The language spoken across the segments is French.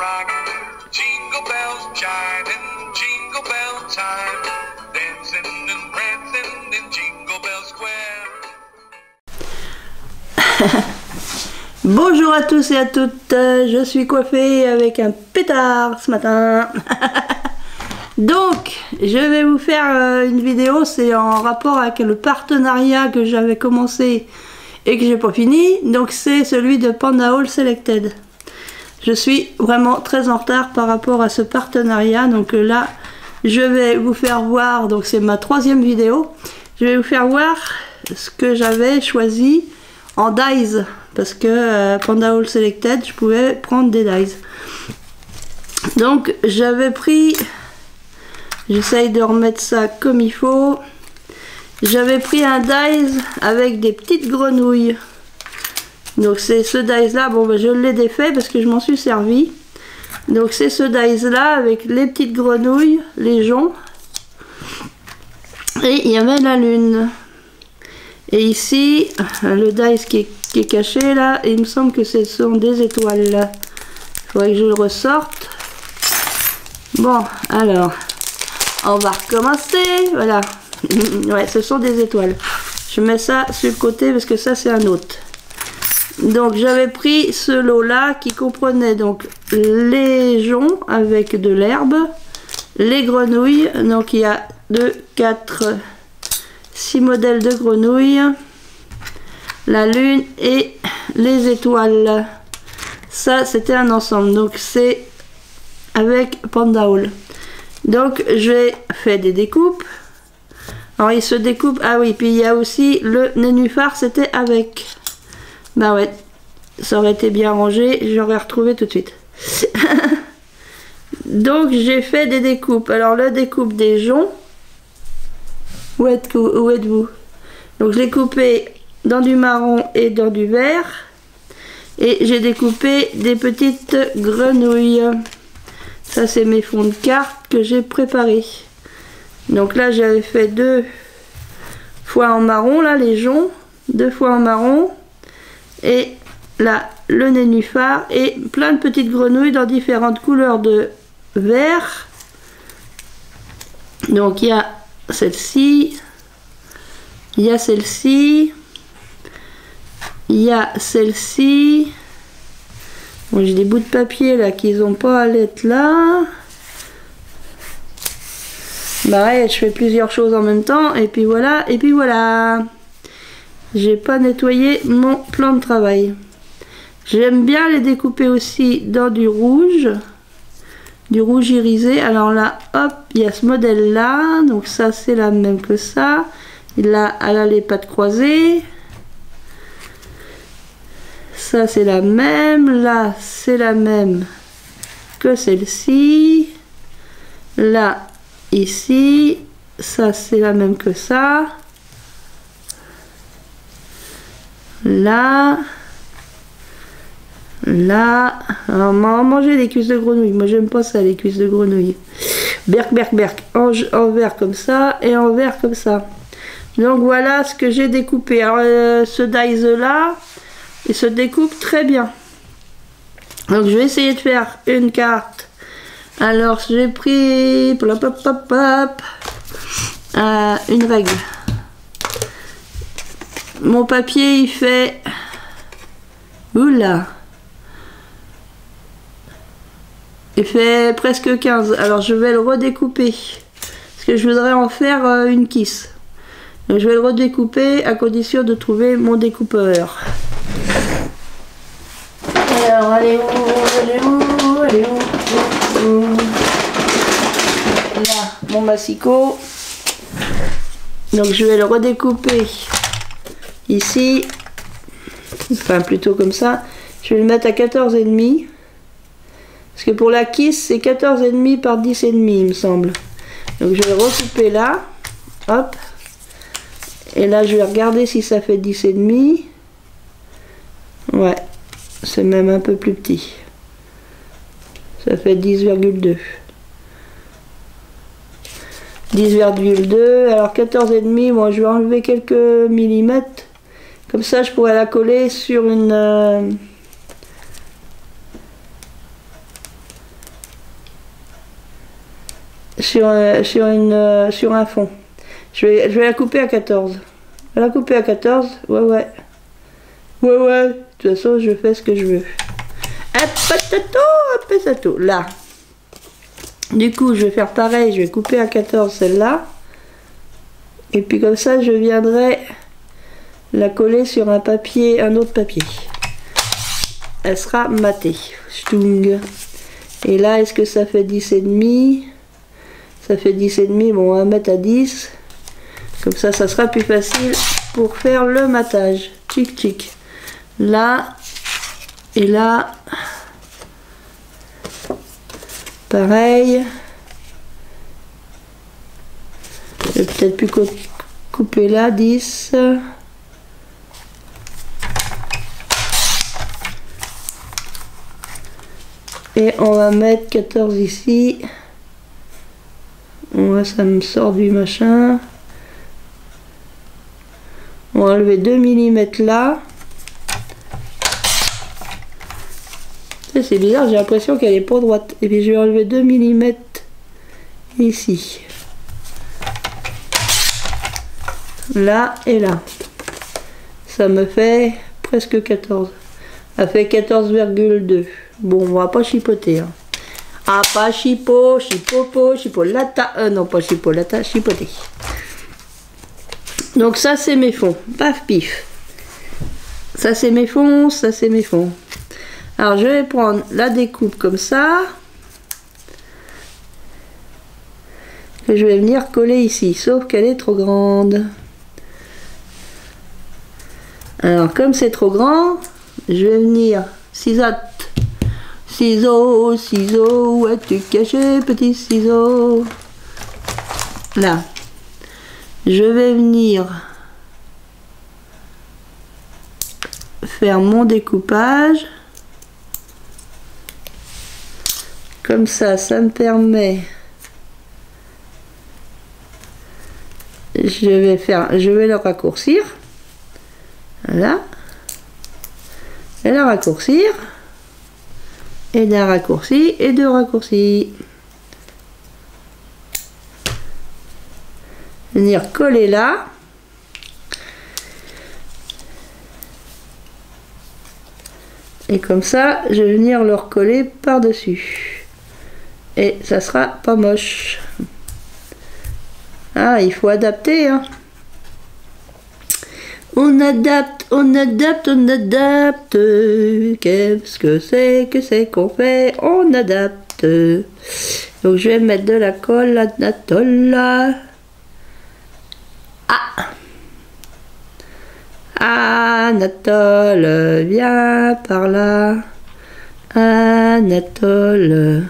rock. Jingle bells chiming, jingle bell time, dancing and prancing in Jingle Bell Square. Bonjour à tous et à toutes, je suis coiffée avec un pétard ce matin. Donc, je vais vous faire une vidéo, c'est en rapport avec le partenariat que j'avais commencé et que j'ai pas fini. Donc c'est celui de Panda Haul Selected. Je suis vraiment très en retard par rapport à ce partenariat. Donc là, je vais vous faire voir, donc c'est ma 3e vidéo. Je vais vous faire voir ce que j'avais choisi en dies. Parce que Panda Haul Selected, je pouvais prendre des dies. Donc j'avais pris... J'essaye de remettre ça comme il faut. J'avais pris un dies avec des petites grenouilles. Donc c'est ce dies là, bon ben, je l'ai défait parce que je m'en suis servi. Donc c'est ce dies là avec les petites grenouilles, les joncs. Et il y avait la lune. Et ici, le dice qui est caché là, il me semble que ce sont des étoiles là. Il faudrait que je le ressorte. Bon, alors, on va recommencer. Voilà. Ouais, ce sont des étoiles. Je mets ça sur le côté parce que ça c'est un autre. Donc j'avais pris ce lot là qui comprenait donc les joncs avec de l'herbe, les grenouilles. Donc il y a 2, 4, 6 modèles de grenouilles, la lune et les étoiles. Ça c'était un ensemble, donc c'est avec Panda Haul. Donc j'ai fait des découpes. Alors il se découpe, ah oui, puis il y a aussi le nénuphar, c'était avec. Bah ouais, ça aurait été bien rangé, j'aurais retrouvé tout de suite. Donc j'ai fait des découpes. Alors la découpe des joncs, où êtes-vous? Donc je l'ai coupé dans du marron et dans du vert. Et j'ai découpé des petites grenouilles. Ça c'est mes fonds de cartes que j'ai préparés. Donc là j'avais fait 2 fois en marron, là les joncs, 2 fois en marron. Et là le nénuphar et plein de petites grenouilles dans différentes couleurs de vert. Donc il y a celle-ci, il y a celle-ci, il y a celle-ci. Bon, j'ai des bouts de papier là qui n'ont pas à l'être là. Bah ouais, je fais plusieurs choses en même temps et puis voilà, et puis voilà. J'ai pas nettoyé mon plan de travail. J'aime bien les découper aussi dans du rouge irisé. Alors là, hop, il y a ce modèle là, donc ça c'est la même que ça. Là, elle a les pattes croisées. Ça c'est la même, là c'est la même que celle-ci. Là, ici, ça c'est la même que ça. Là, là, alors, on va manger des cuisses de grenouille. Moi j'aime pas ça, les cuisses de grenouille. Berk, berk, berk, en vert comme ça et en vert comme ça. Donc voilà ce que j'ai découpé. Alors ce dies là, il se découpe très bien. Donc je vais essayer de faire une carte. Alors j'ai pris une règle. Mon papier il fait, oula, il fait presque 15. Alors je vais le redécouper parce que je voudrais en faire une kiss. Donc je vais le redécouper à condition de trouver mon découpeur. Alors allez où là mon massicot. Donc je vais le redécouper ici, enfin plutôt comme ça. Je vais le mettre à 14,5 parce que pour la kiss c'est 14,5 par 10,5 il me semble. Donc je vais le recouper là, hop, et là je vais regarder si ça fait 10,5. Ouais, c'est même un peu plus petit, ça fait 10,2. 10,2, alors 14,5, moi je vais enlever quelques millimètres, comme ça je pourrais la coller sur une sur un fond. Je vais la couper à 14. Je vais la couper à 14. Ouais. De toute façon, je fais ce que je veux. Un patato. Là. Du coup, je vais faire pareil. Je vais couper à 14 celle-là. Et puis comme ça, je viendrai la coller sur un papier, un autre papier. Elle sera matée. Stung. Et là, est-ce que ça fait 10,5? Ça fait 10,5. Bon, on va mettre à 10. Comme ça, ça sera plus facile pour faire le matage. Tchic. Là. Et là. Pareil. Je vais peut-être plus couper là. 10. Et on va mettre 14 ici. Ça me sort du machin. On va enlever 2 mm là. C'est bizarre, j'ai l'impression qu'elle est pas droite. Et puis je vais enlever 2 mm ici. Là et là. Ça me fait presque 14. Ça fait 14,2. Bon, on va pas chipoter. Hein. Ah, pas chipolata. Non, pas chipolata, chipoter. Donc ça, c'est mes fonds. Paf, pif. Ça, c'est mes fonds, ça, c'est mes fonds. Alors, je vais prendre la découpe comme ça. Que je vais venir coller ici. Sauf qu'elle est trop grande. Alors, comme c'est trop grand, je vais venir ciseaux, où es-tu caché, petit ciseau? Là. Je vais venir faire mon découpage. Comme ça, ça me permet. Je vais le raccourcir. Voilà. Et le raccourcir. Et d'un raccourci et deux raccourcis. Venir coller là. Et comme ça, je vais venir le recoller par-dessus. Et ça sera pas moche. Ah, il faut adapter, hein. On adapte. Qu'est-ce que c'est qu'on fait? On adapte. Donc je vais mettre de la colle Anatole là. Ah! Anatole, viens par là. Anatole.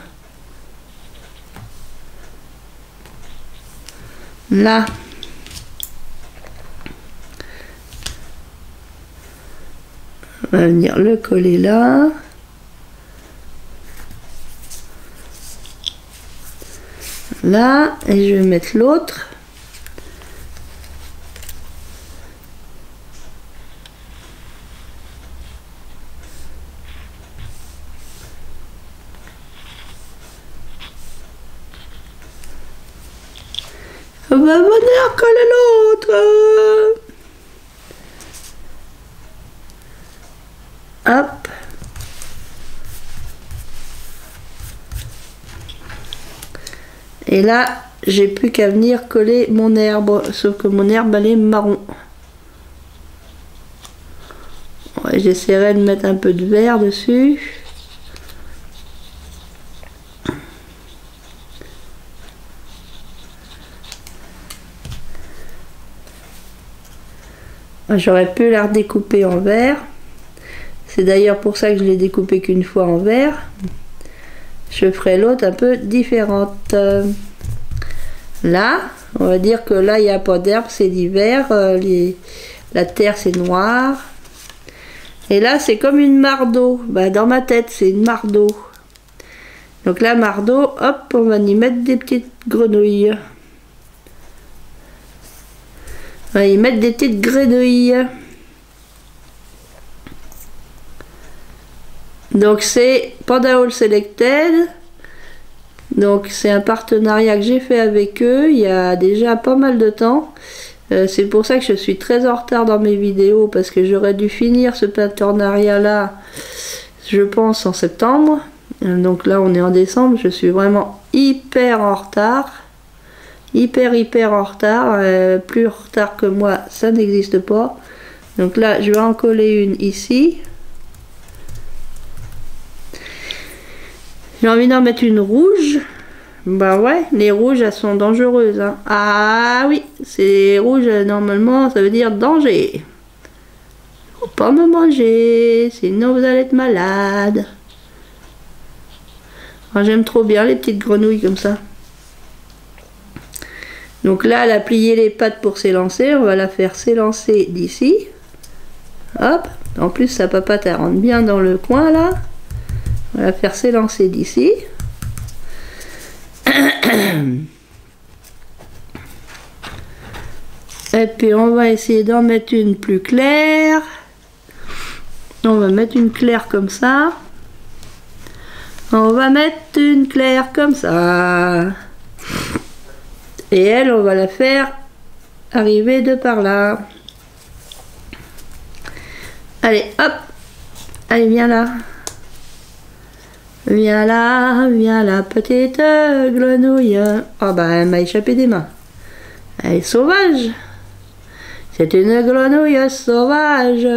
Là. On va venir le coller là. Là, et je vais mettre l'autre. On va venir coller l'autre. Hop. Et là, j'ai plus qu'à venir coller mon herbe, sauf que mon herbe elle est marron. Ouais, j'essaierai de mettre un peu de vert dessus. J'aurais pu la redécouper en vert. C'est d'ailleurs pour ça que je l'ai découpé qu'une fois en vert. Je ferai l'autre un peu différente. Là, on va dire que là, il n'y a pas d'herbe, c'est l'hiver. La terre, c'est noir. Et là, c'est comme une mare d'eau. Bah, dans ma tête, c'est une mare d'eau. Donc la mare d'eau, hop, on va y mettre des petites grenouilles. On va y mettre des petites grenouilles. Donc c'est Panda All Selected, Donc c'est un partenariat que j'ai fait avec eux il y a déjà pas mal de temps. C'est pour ça que je suis très en retard dans mes vidéos, parce que j'aurais dû finir ce partenariat là, je pense, en septembre. Donc là on est en décembre, je suis vraiment hyper en retard. Hyper en retard. Plus en retard que moi, ça n'existe pas. Donc là je vais en coller une ici. J'ai envie d'en mettre une rouge. Bah ouais, les rouges elles sont dangereuses, hein. Ah oui, c'est rouge, normalement ça veut dire danger. Faut pas me manger, sinon vous allez être malade. J'aime trop bien les petites grenouilles comme ça. Donc là elle a plié les pattes pour s'élancer, on va la faire s'élancer d'ici. Hop, en plus sa papate elle rentre bien dans le coin là. On va la faire s'élancer d'ici. Et puis on va essayer d'en mettre une plus claire. On va mettre une claire comme ça. On va mettre une claire comme ça. Et elle, on va la faire arriver de par là. Allez, hop. Allez, viens là. Viens là, petite grenouille. Oh bah, elle m'a échappé des mains. Elle est sauvage. C'est une grenouille sauvage.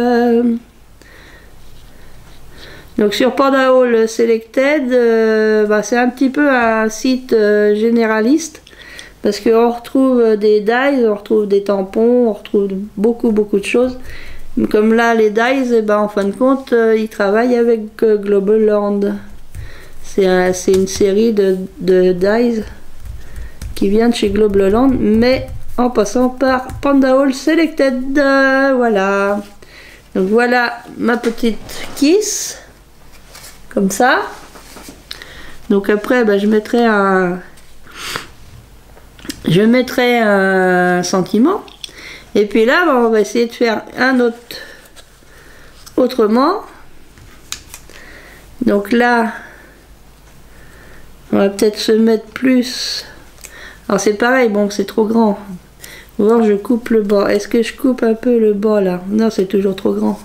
Donc sur Panda Hall Selected, c'est un petit peu un site généraliste. Parce qu'on retrouve des dies, on retrouve des tampons, on retrouve beaucoup de choses. Comme là, les dies, en fin de compte, ils travaillent avec Global Land. C'est une série de dies qui vient de chez Global Land, mais en passant par Panda Hall Selected. Voilà. Donc voilà ma petite kiss. Comme ça. Donc après, je mettrai un sentiment. Et puis là, on va essayer de faire un autre autrement. Donc là, on va peut-être se mettre plus. Alors c'est pareil, bon, c'est trop grand. Faut voir, je coupe le bas. Est-ce que je coupe un peu le bas là? Non, c'est toujours trop grand.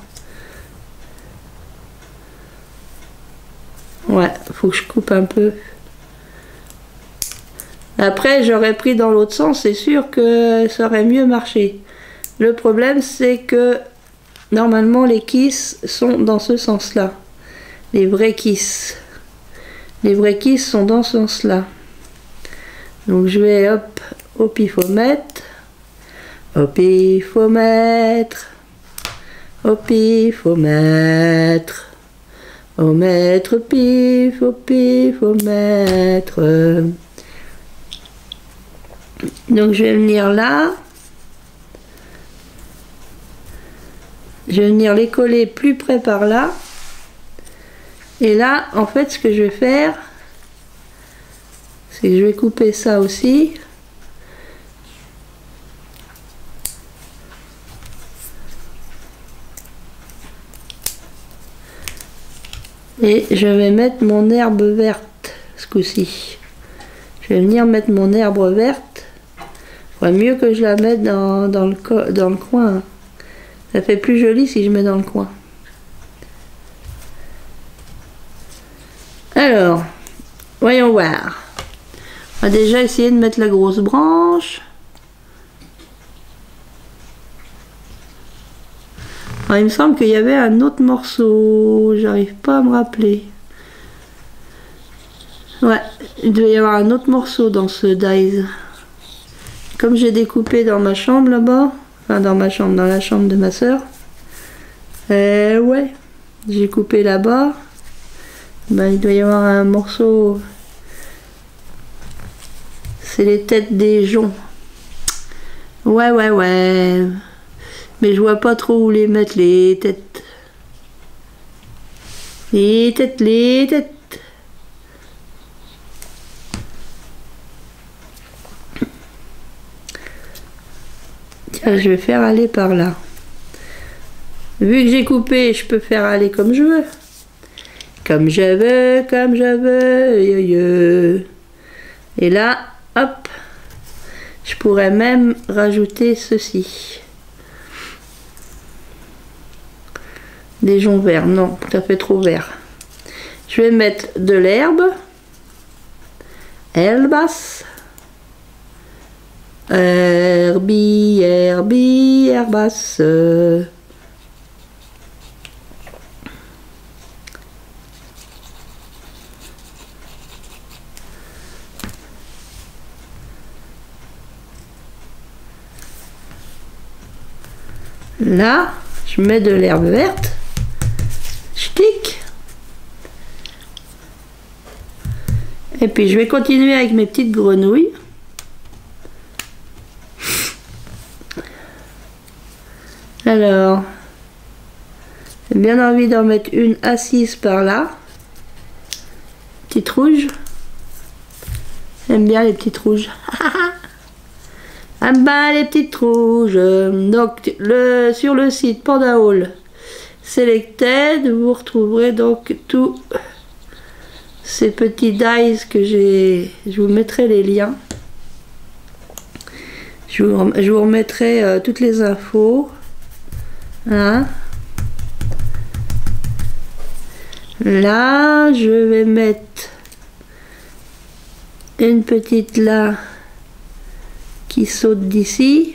Ouais, faut que je coupe un peu. Après, j'aurais pris dans l'autre sens, c'est sûr que ça aurait mieux marché. Le problème, c'est que normalement, les kisses sont dans ce sens-là. Les vrais kisses. Les vrais kisses sont dans ce sens-là. Donc, je vais, hop, au pifomètre. Au pifomètre. Au pifomètre. Au mètre pif, au pifomètre. Donc je vais venir là. Je vais venir les coller plus près par là. Et là, en fait, ce que je vais faire, c'est que je vais couper ça aussi. Et je vais mettre mon herbe verte ce coup-ci. Je vais venir mettre mon herbe verte. Il faudrait mieux que je la mette dans le coin. Ça fait plus joli si je mets dans le coin. Alors, voyons voir. On va déjà essayer de mettre la grosse branche. Alors, il me semble qu'il y avait un autre morceau. J'arrive pas à me rappeler. Ouais, il devait y avoir un autre morceau dans ce dies. Comme j'ai découpé dans ma chambre là-bas, enfin dans ma chambre, dans la chambre de ma soeur. Ouais, j'ai coupé là-bas. Il doit y avoir un morceau. C'est les têtes des joncs. Ouais. Mais je vois pas trop où les mettre, les têtes. Les têtes. Tiens, je vais faire aller par là. Vu que j'ai coupé, je peux faire aller comme je veux. Comme je veux. Et là, hop, je pourrais même rajouter ceci. Des joncs verts, non, ça fait trop vert. Je vais mettre de l'herbe. Herbas. Herbie, herbie, herbas. Là, je mets de l'herbe verte. Je clique. Et puis je vais continuer avec mes petites grenouilles. Alors, j'ai bien envie d'en mettre une assise par là. Petite rouge. J'aime bien les petites rouges. Ah bah les petites rouges. Donc sur le site Panda Haul Selected, vous retrouverez donc tous ces petits dies que j'ai. Je vous mettrai les liens. Je vous remettrai toutes les infos. Hein. Là, je vais mettre une petite là qui saute d'ici.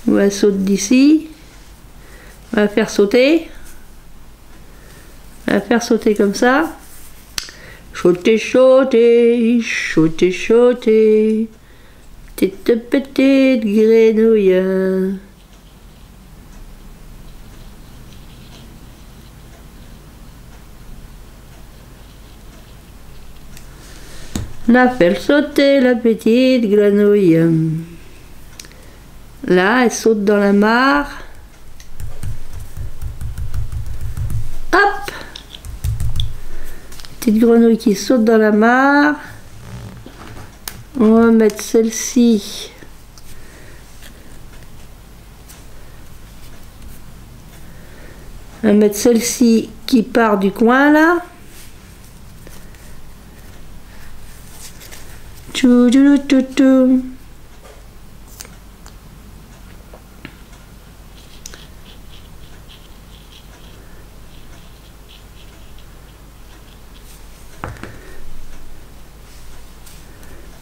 On va sauter d'ici. On va faire sauter. On va faire sauter comme ça. Sauter, sauter, sauter, sauter. Petite grenouille. On a fait sauter la petite grenouille. Là, elle saute dans la mare. Hop! Petite grenouille qui saute dans la mare. On va mettre celle-ci. On va mettre celle-ci qui part du coin là. Tchou, tchou, tchou, tchou.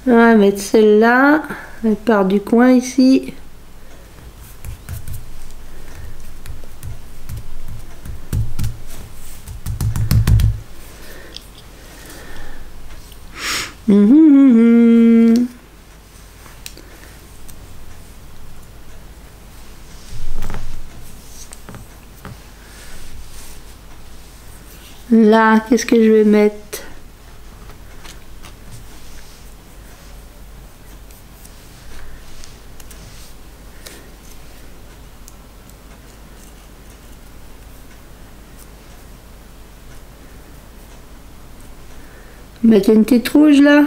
On va mettre celle-là. Elle part du coin ici. Là, qu'est-ce que je vais mettre? Mettre une petite rouge là.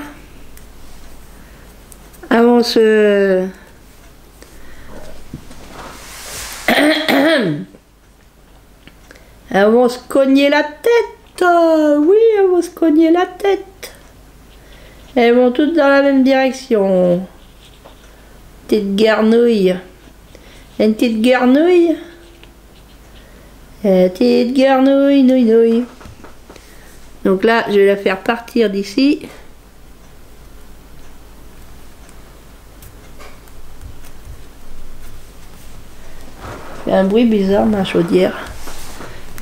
Avant ce... Avant se cogner la tête. Oui, elles vont se cogner la tête. Elles vont toutes dans la même direction. Petite garnouille. Une petite garnouille. Petite garnouille, nouille, nouille. Donc là, je vais la faire partir d'ici. Il y a un bruit bizarre, ma chaudière.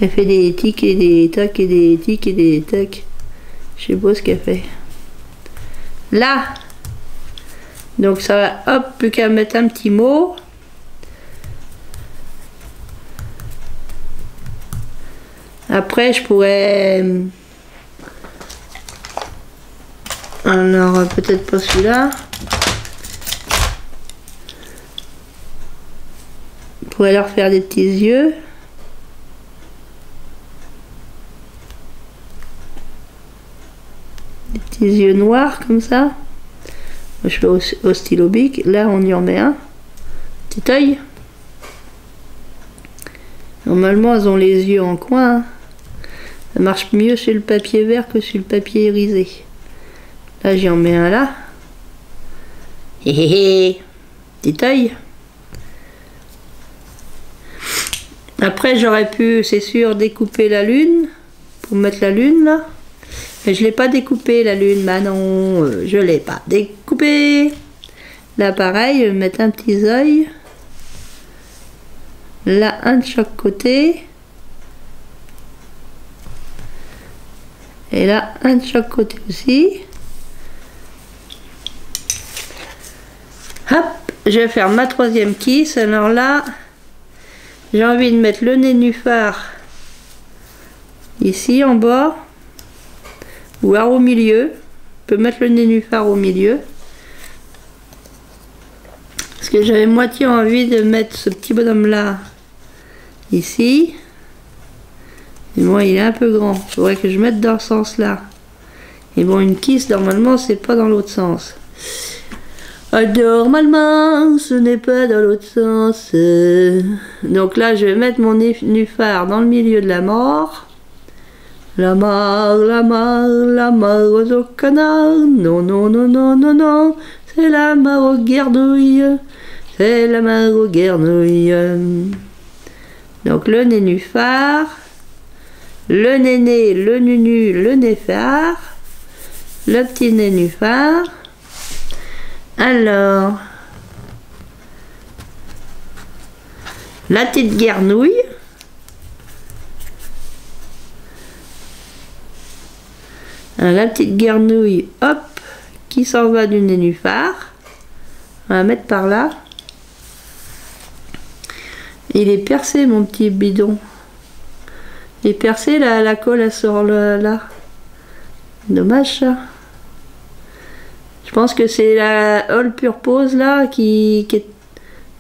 Elle fait des tics et des tacs et des tics et des tacs. Je sais pas ce qu'elle fait. Là. Donc ça va, hop, plus qu'à mettre un petit mot. Après, je pourrais... Alors, peut-être pas celui-là. Je pourrais leur faire des petits yeux. Des petits yeux noirs, comme ça. Je fais au stylo bic. Là, on y en met un. Petit œil. Normalement, elles ont les yeux en coin. Ça marche mieux sur le papier vert que sur le papier irisé. Là, j'y en mets un là. Hé hé hé. Petit œil. Après, j'aurais pu, c'est sûr, découper la lune. Pour mettre la lune, là. Mais je ne l'ai pas découpé, la lune. Bah non, je ne l'ai pas découpé. Là, pareil, je vais mettre un petit œil. Là, un de chaque côté. Et là, un de chaque côté aussi. Hop, je vais faire ma troisième kiss. Alors là, j'ai envie de mettre le nénuphar ici en bas. Ou alors au milieu. Je peux mettre le nénuphar au milieu. Parce que j'avais moitié envie de mettre ce petit bonhomme là ici. Et bon, il est un peu grand. Il faudrait que je mette dans ce sens là. Et bon, une kiss normalement c'est pas dans l'autre sens. Normalement ce n'est pas dans l'autre sens. Donc là je vais mettre mon nénuphar dans le milieu de la mort. La mort, la mort, la mort au canard. Non, non, non, non, non, non. C'est la mort aux guernouilles. C'est la mort aux guernouilles. Donc le nénuphar. Le néné, le nunu, le néphar. Le petit nénuphar. Alors. La petite guernouille. La petite guernouille, hop, qui s'en va du nénuphar. On va mettre par là. Il est percé, mon petit bidon. Il est percé, là, la colle, elle sort là. Dommage, ça. Je pense que c'est la All Purpose, là, qui est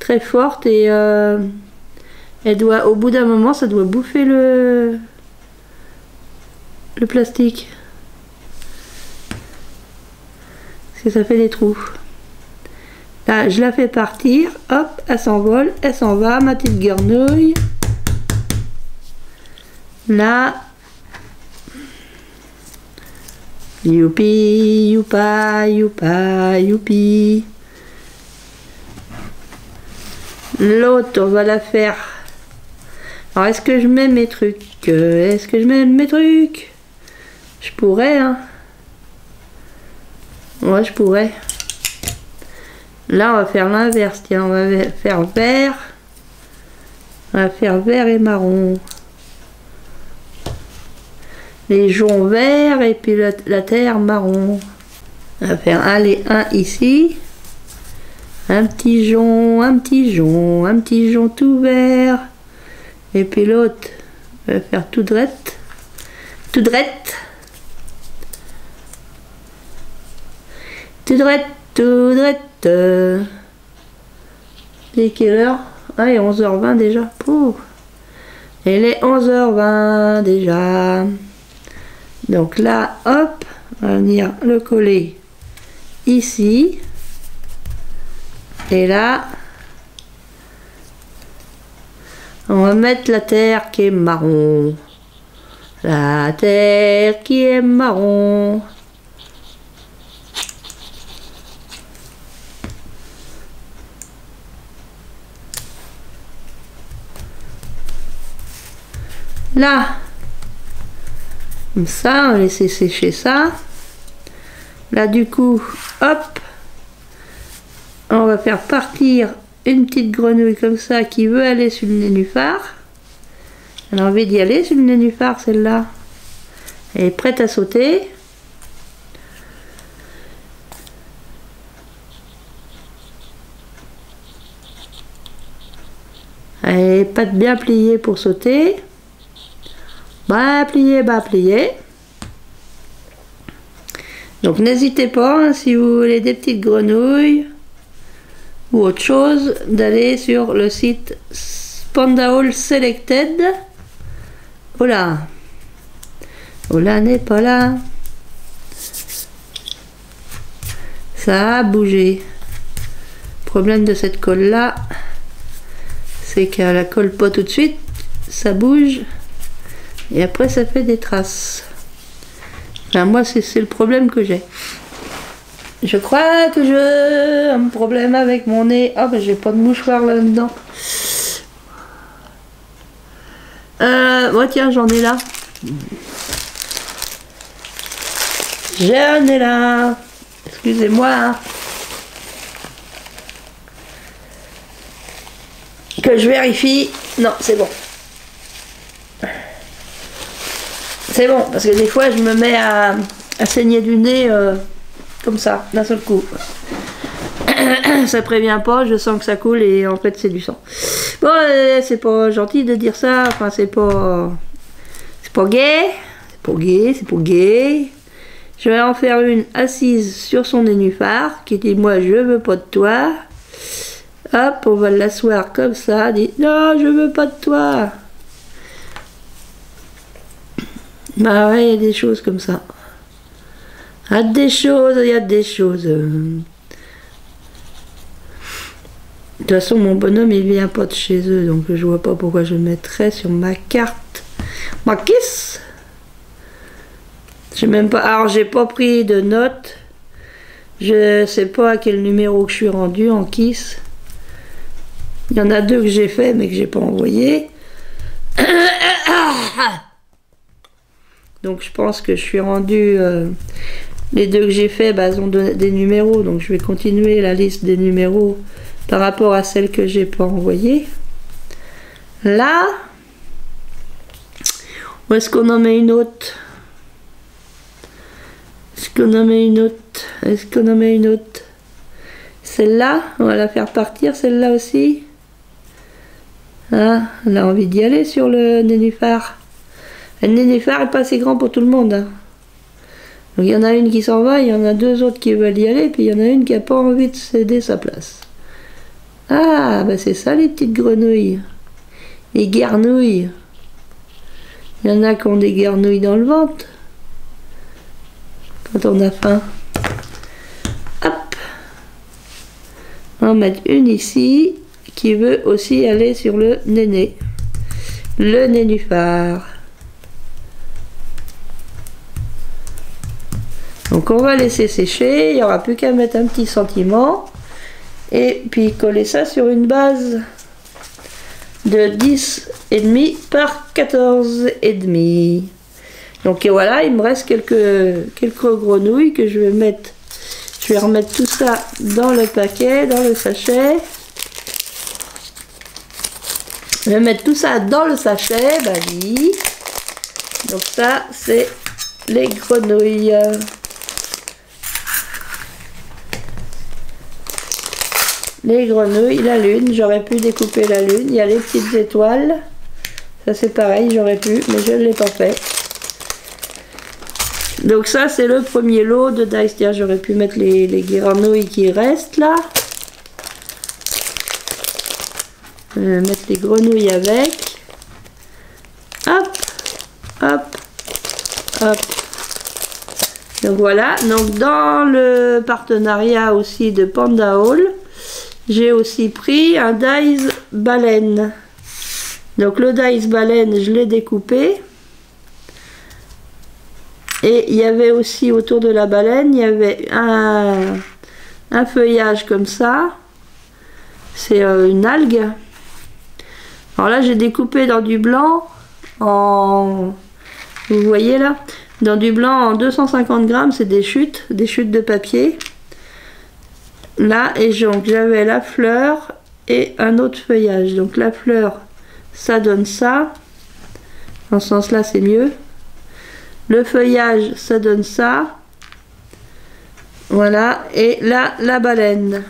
très forte et elle doit, au bout d'un moment, ça doit bouffer le plastique. Que ça fait des trous. Là, je la fais partir. Hop, elle s'envole. Elle s'en va, ma petite guernouille. Là. Youpi, youpa, youpa, youpi. L'autre, on va la faire. Alors, est-ce que je mets mes trucs? Est-ce que je mets mes trucs? Je pourrais, hein. Ouais, je pourrais. Là, on va faire l'inverse. Tiens, on va faire vert. On va faire vert et marron. Les joncs verts et puis la terre marron. On va faire un ici. Un petit jonc, un petit jonc, un petit jonc tout vert. Et puis l'autre, on va faire tout drette. Tout drette. Tout drette, tout drette. Et quelle heure? Ah, il est 11h20 déjà. Pouh. Il est 11h20 déjà. Donc là, hop, on va venir le coller ici. Et là, on va mettre la terre qui est marron. La terre qui est marron. Là, comme ça, on va laisser sécher ça. Là, du coup, hop, on va faire partir une petite grenouille comme ça qui veut aller sur le nénuphar. Elle a envie d'y aller sur le nénuphar, celle-là. Elle est prête à sauter. Elle est pas bien pliée pour sauter. Bas plié. Donc n'hésitez pas, hein, si vous voulez des petites grenouilles ou autre chose, d'aller sur le site Pandahaul Selected. Voilà. Ola n'est pas là. Ça a bougé. Le problème de cette colle là, c'est qu'elle la colle pas tout de suite, ça bouge. Et après ça fait des traces. Enfin, moi c'est le problème que j'ai. Je crois que j'ai un problème avec mon nez. Ah, ben j'ai pas de mouchoir là-dedans. Ouais, tiens, j'en ai là. J'en ai là. Excusez-moi. Que je vérifie. Non, c'est bon. C'est bon, parce que des fois, je me mets à saigner du nez comme ça, d'un seul coup. Ça prévient pas, je sens que ça coule et en fait, c'est du sang. Bon, c'est pas gentil de dire ça. Enfin, c'est pas gay. C'est pas gay, c'est pas gay. Je vais en faire une assise sur son nénuphar qui dit moi je veux pas de toi. Hop, on va l'asseoir comme ça. Dit non, je veux pas de toi. Bah ouais, il y a des choses comme ça. Il y a des choses, il y a des choses. De toute façon, mon bonhomme il vient pas de chez eux, donc je vois pas pourquoi je le mettrais sur ma carte. Ma kiss. J'ai même pas. Alors j'ai pas pris de notes. Je sais pas à quel numéro que je suis rendu en kiss. Il y en a 2 que j'ai fait mais que j'ai pas envoyé. Donc je pense que je suis rendu. Les 2 que j'ai fait, bah, elles ont donné des numéros, donc je vais continuer la liste des numéros par rapport à celles que j'ai pas envoyées. Là, où est-ce qu'on en met une autre? Est-ce qu'on en met une autre? Est-ce qu'on en met une autre? Celle-là, on va la faire partir, celle-là aussi. Ah, on a envie d'y aller sur le nénuphar. Le nénuphar n'est pas assez grand pour tout le monde. Hein. Donc il y en a une qui s'en va, il y en a 2 autres qui veulent y aller, puis il y en a une qui n'a pas envie de céder sa place. Ah, bah c'est ça les petites grenouilles. Les guernouilles. Il y en a qui ont des guernouilles dans le ventre. Quand on a faim. Hop. On va mettre une ici qui veut aussi aller sur le néné. Le nénuphar. Donc on va laisser sécher, il n'y aura plus qu'à mettre un petit sentiment et puis coller ça sur une base de 10,5 par 14,5. Donc et voilà, il me reste quelques grenouilles que je vais mettre. Je vais remettre tout ça dans le paquet, dans le sachet. Je vais mettre tout ça dans le sachet, bah oui. Donc ça, c'est les grenouilles. Les grenouilles, la lune, j'aurais pu découper la lune. Il y a les petites étoiles. Ça c'est pareil, j'aurais pu, mais je ne l'ai pas fait. Donc ça c'est le premier lot de dice. Tiens, j'aurais pu mettre les grenouilles qui restent là. Mettre les grenouilles avec. Hop, hop, hop. Donc voilà. Donc dans le partenariat aussi de Panda Hall, j'ai aussi pris un dice baleine. Donc le dice baleine, je l'ai découpé. Et il y avait aussi autour de la baleine, il y avait un feuillage comme ça. C'est une algue. Alors là, j'ai découpé dans du blanc en... Vous voyez là? Dans du blanc en 250 grammes, c'est des chutes de papier. Là, et donc j'avais la fleur et un autre feuillage. Donc la fleur, ça donne ça. Dans ce sens-là, c'est mieux. Le feuillage, ça donne ça. Voilà. Et là, la baleine.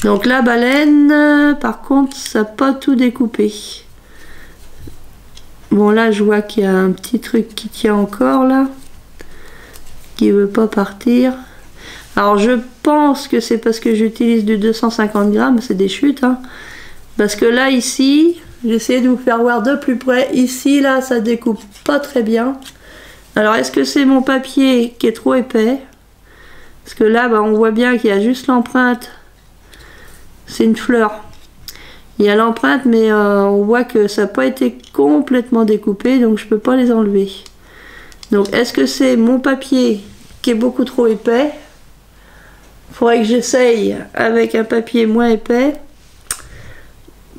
Donc la baleine, par contre, ça n'a pas tout découpé. Bon, là, je vois qu'il y a un petit truc qui tient encore, là. Qui veut pas partir. Alors, je pense que c'est parce que j'utilise du 250 grammes. C'est des chutes, hein. Parce que là, ici... J'essaie de vous faire voir de plus près. Ici, là, ça découpe pas très bien. Alors, est-ce que c'est mon papier qui est trop épais? Parce que là, bah, on voit bien qu'il y a juste l'empreinte. C'est une fleur. Il y a l'empreinte, mais on voit que ça n'a pas été complètement découpé, donc je peux pas les enlever. Donc, est-ce que c'est mon papier qui est beaucoup trop épais. Il faudrait que j'essaye avec un papier moins épais.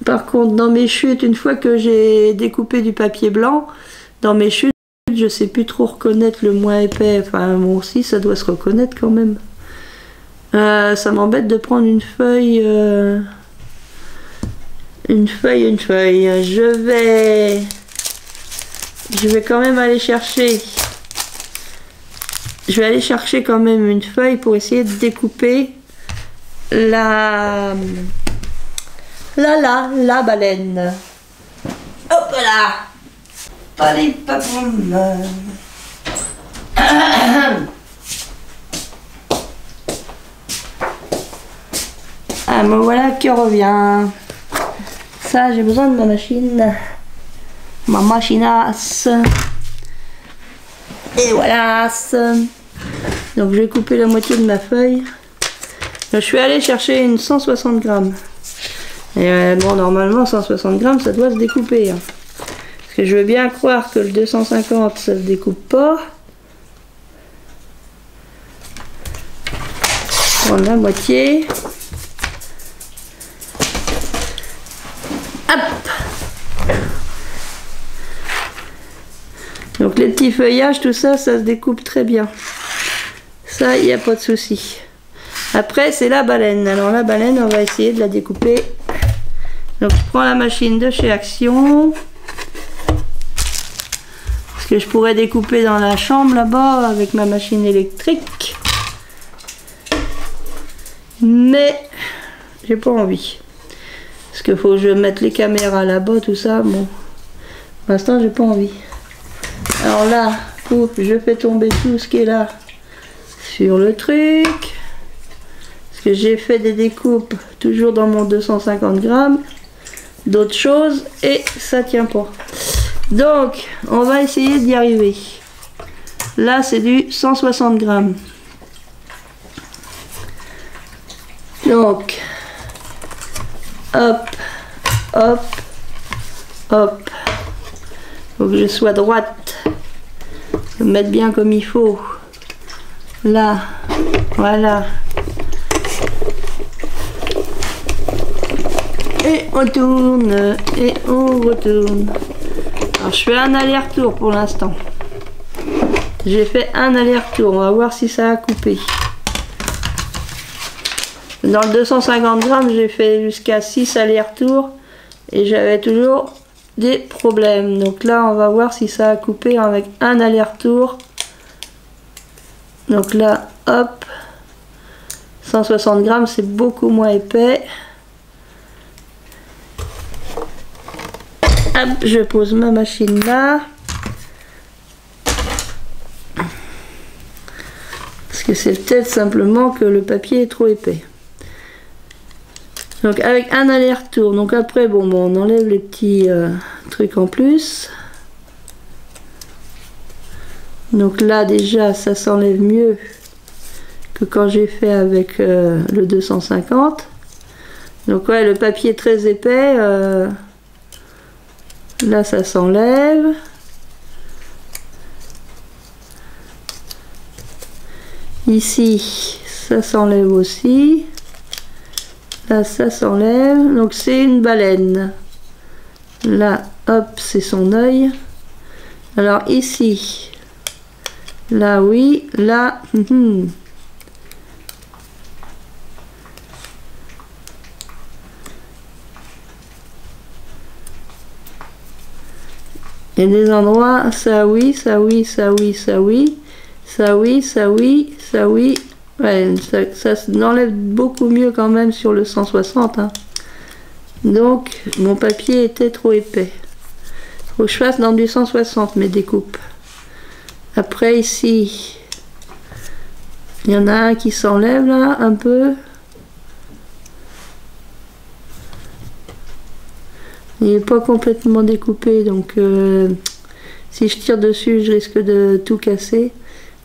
Par contre, dans mes chutes, une fois que j'ai découpé du papier blanc, dans mes chutes, je sais plus trop reconnaître le moins épais. Enfin, bon, aussi, ça doit se reconnaître quand même. Ça m'embête de prendre une feuille. Une feuille. Je vais quand même aller chercher. Je vais aller chercher quand même une feuille pour essayer de découper la baleine. Hop là. Allez, papoum. Ah, me voilà qui revient. Ça, j'ai besoin de ma machine. Ma machinasse. Et voilà. Donc, je vais couper la moitié de ma feuille. Je suis allée chercher une 160 grammes. Et bon, normalement, 160 grammes, ça doit se découper. Hein. Parce que je veux bien croire que le 250, ça se découpe pas. Prendre la moitié. Hop. Donc les petits feuillages, tout ça, ça se découpe très bien. Ça, il n'y a pas de souci. Après, c'est la baleine. Alors la baleine, on va essayer de la découper. Donc je prends la machine de chez Action. Parce que je pourrais découper dans la chambre là-bas avec ma machine électrique. Mais j'ai pas envie. Parce qu'il faut que je mette les caméras là-bas, tout ça. Bon, pour l'instant, j'ai pas envie. Alors là, je fais tomber tout ce qui est là sur le truc. Parce que j'ai fait des découpes toujours dans mon 250 grammes. D'autres choses et ça tient pas. Donc, on va essayer d'y arriver. Là, c'est du 160 grammes. Donc, hop, hop, hop. Faut que je sois droite. Je vais me mettre bien comme il faut. Là, voilà. Et on tourne, et on retourne. Alors, je fais un aller-retour pour l'instant. J'ai fait un aller-retour. On va voir si ça a coupé. Dans le 250 grammes, j'ai fait jusqu'à 6 allers-retours et j'avais toujours des problèmes. Donc là, on va voir si ça a coupé avec un aller-retour. Donc là, hop, 160 grammes, c'est beaucoup moins épais. Hop, je pose ma machine là. Parce que c'est peut-être simplement que le papier est trop épais. Donc avec un aller-retour. Donc après, bon, on enlève les petits trucs en plus. Donc là déjà, ça s'enlève mieux que quand j'ai fait avec le 250. Donc ouais, le papier est très épais. Là, ça s'enlève. Ici, ça s'enlève aussi. Là, ça s'enlève. Donc, c'est une baleine. Là, hop, c'est son œil. Alors, ici. Là, oui. Là, il y a des endroits, ça oui, ça oui, ça oui, ça oui, ça oui, ça oui, ça oui. Ouais, ça enlève beaucoup mieux quand même sur le 160. Hein. Donc, mon papier était trop épais. Il faut que je fasse dans du 160 mes découpes. Après, ici, il y en a un qui s'enlève là, un peu. Il n'est pas complètement découpé, donc si je tire dessus, je risque de tout casser.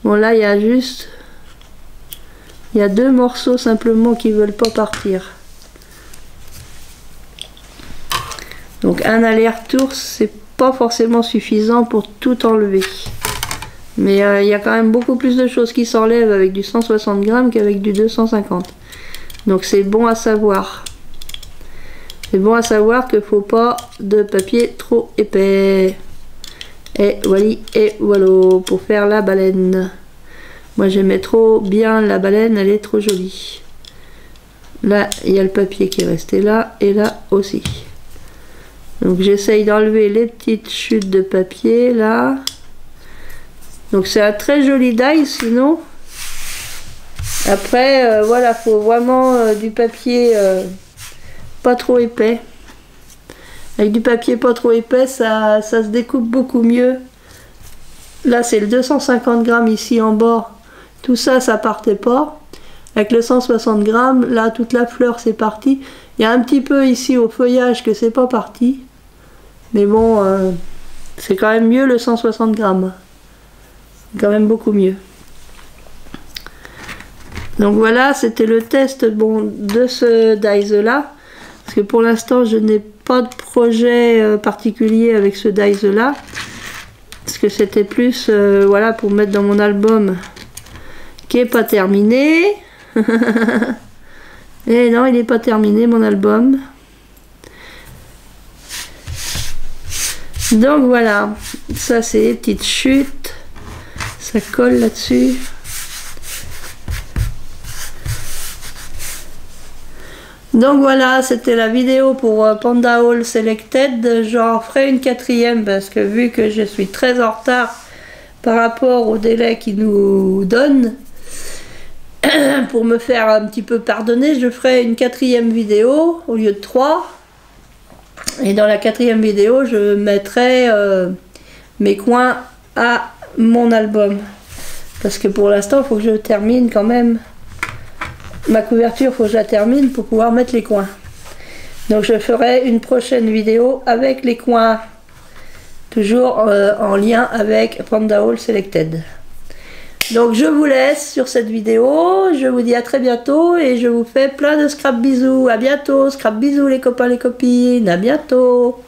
Bon, là, il y a juste... Il y a deux morceaux simplement qui ne veulent pas partir. Donc, un aller-retour, c'est pas forcément suffisant pour tout enlever. Mais il y a quand même beaucoup plus de choses qui s'enlèvent avec du 160 grammes qu'avec du 250. Donc c'est bon à savoir. C'est bon à savoir qu'il ne faut pas de papier trop épais. Et voilà pour faire la baleine. Moi j'aimais trop bien la baleine, elle est trop jolie. Là il y a le papier qui est resté là et là aussi. Donc j'essaye d'enlever les petites chutes de papier là. Donc c'est un très joli die sinon. Après voilà, faut vraiment du papier pas trop épais. Avec du papier pas trop épais, ça se découpe beaucoup mieux. Là c'est le 250 grammes ici en bas. Tout ça, ça partait pas. Avec le 160 grammes, là toute la fleur c'est parti. Il y a un petit peu ici au feuillage que c'est pas parti. Mais bon, c'est quand même mieux le 160 grammes. Quand même beaucoup mieux. Donc voilà, c'était le test de ce dies là. Parce que pour l'instant, je n'ai pas de projet particulier avec ce dies là. Parce que c'était plus voilà, pour mettre dans mon album qui est pas terminé. Et non, il n'est pas terminé mon album. Donc voilà, ça c'est les petites chutes. Ça colle là-dessus. Donc voilà, c'était la vidéo pour Panda Haul Selected. J'en ferai une quatrième parce que vu que je suis très en retard par rapport au délai qu'ils nous donnent, pour me faire un petit peu pardonner, je ferai une quatrième vidéo au lieu de 3. Et dans la quatrième vidéo, je mettrai mes coins à mon album. Parce que pour l'instant, il faut que je termine quand même. Ma couverture, il faut que je la termine pour pouvoir mettre les coins. Donc je ferai une prochaine vidéo avec les coins. Toujours en lien avec Panda Haul Selected. Donc je vous laisse sur cette vidéo. Je vous dis à très bientôt et je vous fais plein de scrap bisous. À bientôt. Scrap bisous les copains, les copines. À bientôt.